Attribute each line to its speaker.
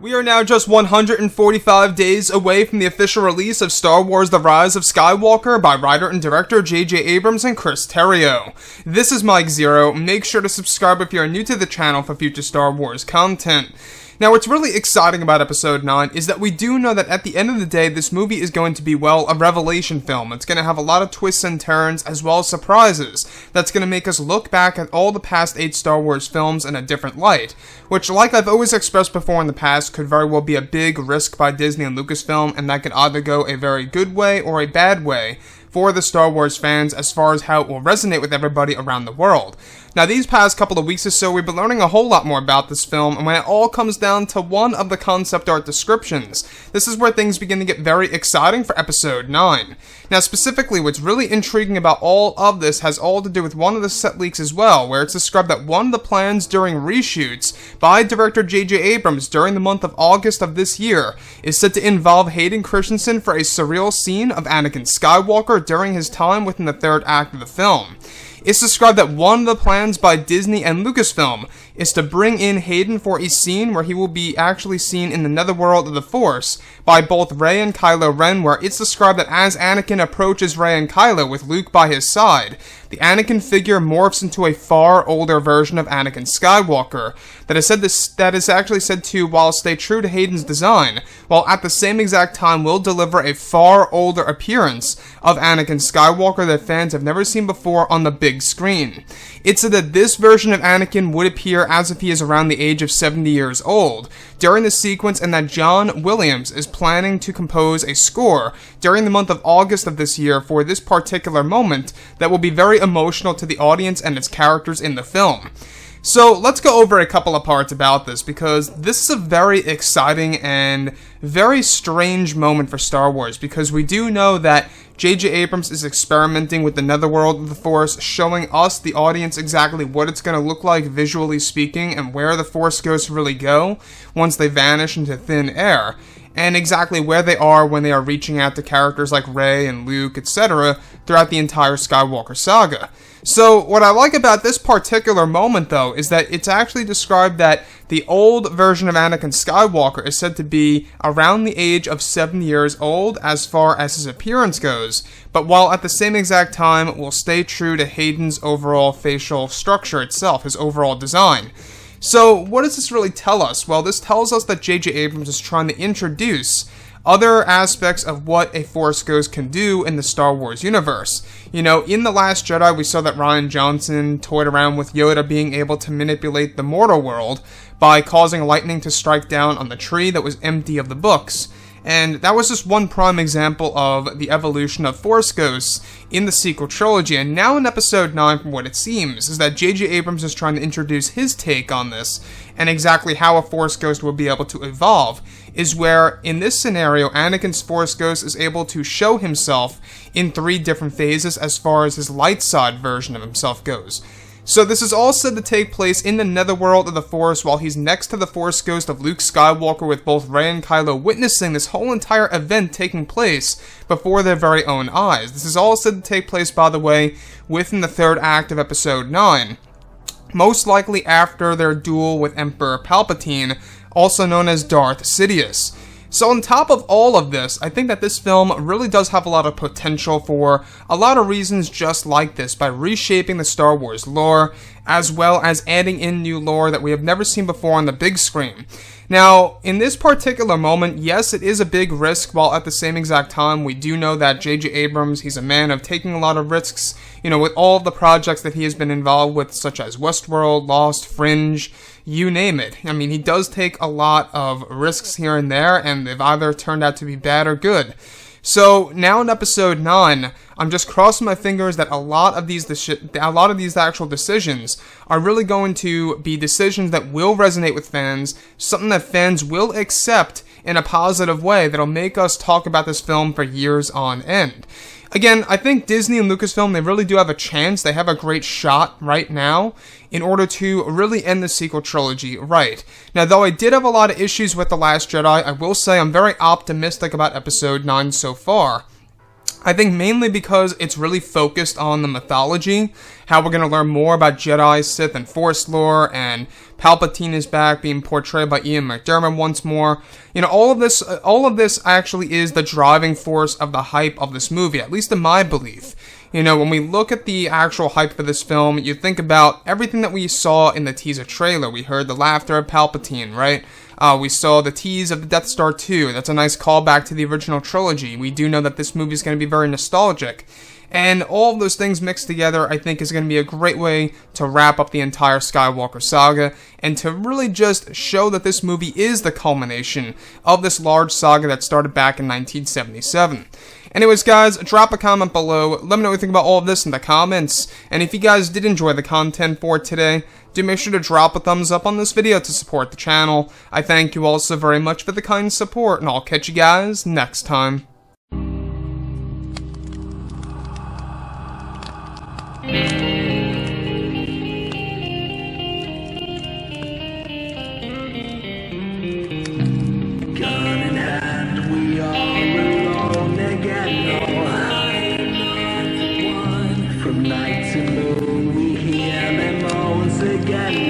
Speaker 1: We are now just 145 days away from the official release of Star Wars The Rise of Skywalker by writer and director J.J. Abrams and Chris Terrio. This is Mike Zero. Make sure to subscribe if you are new to the channel for future Star Wars content. Now, what's really exciting about Episode 9 is that we do know that at the end of the day, this movie is going to be, well, a revelation film. It's going to have a lot of twists and turns, as well as surprises. That's going to make us look back at all the past 8 Star Wars films in a different light, which, like I've always expressed before in the past, could very well be a big risk by Disney and Lucasfilm, and that could either go a very good way or a bad way for the Star Wars fans as far as how it will resonate with everybody around the world. Now, these past couple of weeks or so, we've been learning a whole lot more about this film, and when it all comes down to one of the concept art descriptions, this is where things begin to get very exciting for Episode 9. Now, specifically, what's really intriguing about all of this has all to do with one of the set leaks as well, where it's described that one of the plans during reshoots by director J.J. Abrams during the month of August of this year is set to involve Hayden Christensen for a surreal scene of Anakin Skywalker during his time within the third act of the film. It's described that one of the plans by Disney and Lucasfilm is to bring in Hayden for a scene where he will be actually seen in the netherworld of the Force by both Rey and Kylo Ren, where it's described that as Anakin approaches Rey and Kylo with Luke by his side, the Anakin figure morphs into a far older version of Anakin Skywalker that is actually said to, while stay true to Hayden's design, while at the same exact time will deliver a far older appearance of Anakin Skywalker that fans have never seen before on the big screen. It's said that this version of Anakin would appear as if he is around the age of 70 years old during the sequence, and that John Williams is planning to compose a score during the month of August of this year for this particular moment that will be very emotional to the audience and its characters in the film. So let's go over a couple of parts about this, because this is a very exciting and very strange moment for Star Wars, because we do know that J.J. Abrams is experimenting with the netherworld of the Force, showing us, the audience, exactly what it's going to look like visually speaking and where the Force ghosts really go once they vanish into thin air, and exactly where they are when they are reaching out to characters like Rey and Luke, etc. throughout the entire Skywalker saga. So, what I like about this particular moment, though, is that it's actually described that the old version of Anakin Skywalker is said to be around the age of 70 years old as far as his appearance goes, but while at the same exact time will stay true to Hayden's overall facial structure itself, his overall design. So, what does this really tell us? Well, this tells us that J.J. Abrams is trying to introduce other aspects of what a Force Ghost can do in the Star Wars universe. You know, in The Last Jedi, we saw that Rian Johnson toyed around with Yoda being able to manipulate the mortal world by causing lightning to strike down on the tree that was empty of the books. And that was just one prime example of the evolution of Force Ghosts in the sequel trilogy. And now in Episode 9, from what it seems, is that J.J. Abrams is trying to introduce his take on this, and exactly how a Force Ghost will be able to evolve, is where, in this scenario, Anakin's Force Ghost is able to show himself in 3 different phases as far as his light side version of himself goes. So this is all said to take place in the netherworld of the Force while he's next to the Force Ghost of Luke Skywalker, with both Rey and Kylo witnessing this whole entire event taking place before their very own eyes. This is all said to take place, by the way, within the third act of Episode 9. Most likely after their duel with Emperor Palpatine, also known as Darth Sidious. So on top of all of this, I think that this film really does have a lot of potential for a lot of reasons just like this, by reshaping the Star Wars lore, as well as adding in new lore that we have never seen before on the big screen. Now, in this particular moment, yes, it is a big risk, while at the same exact time, we do know that J.J. Abrams, he's a man of taking a lot of risks, you know, with all of the projects that he has been involved with, such as Westworld, Lost, Fringe, you name it. I mean, he does take a lot of risks here and there, and they've either turned out to be bad or good. So now in Episode 9, I'm just crossing my fingers that a lot of these actual decisions are really going to be decisions that will resonate with fans, something that fans will accept in a positive way that'll make us talk about this film for years on end. Again, I think Disney and Lucasfilm, they really do have a chance. They have a great shot right now in order to really end the sequel trilogy right. Now, though I did have a lot of issues with The Last Jedi, I will say I'm very optimistic about Episode 9 so far. I think mainly because it's really focused on the mythology, how we're going to learn more about Jedi, Sith, and Force lore, and Palpatine is back, being portrayed by Ian McDiarmid once more. You know, all of this actually is the driving force of the hype of this movie, at least in my belief. You know, when we look at the actual hype for this film, you think about everything that we saw in the teaser trailer. We heard the laughter of Palpatine, right? We saw the tease of the Death Star 2. That's a nice callback to the original trilogy. We do know that this movie is going to be very nostalgic. And all of those things mixed together, I think, is going to be a great way to wrap up the entire Skywalker saga and to really just show that this movie is the culmination of this large saga that started back in 1977. Anyways, guys, drop a comment below. Let me know what you think about all of this in the comments. And if you guys did enjoy the content for today, do make sure to drop a thumbs up on this video to support the channel. I thank you all so very much for the kind support, and I'll catch you guys next time.
Speaker 2: Gun in hand, we are alone again. No hiding. From night to moon, we hear them moans again.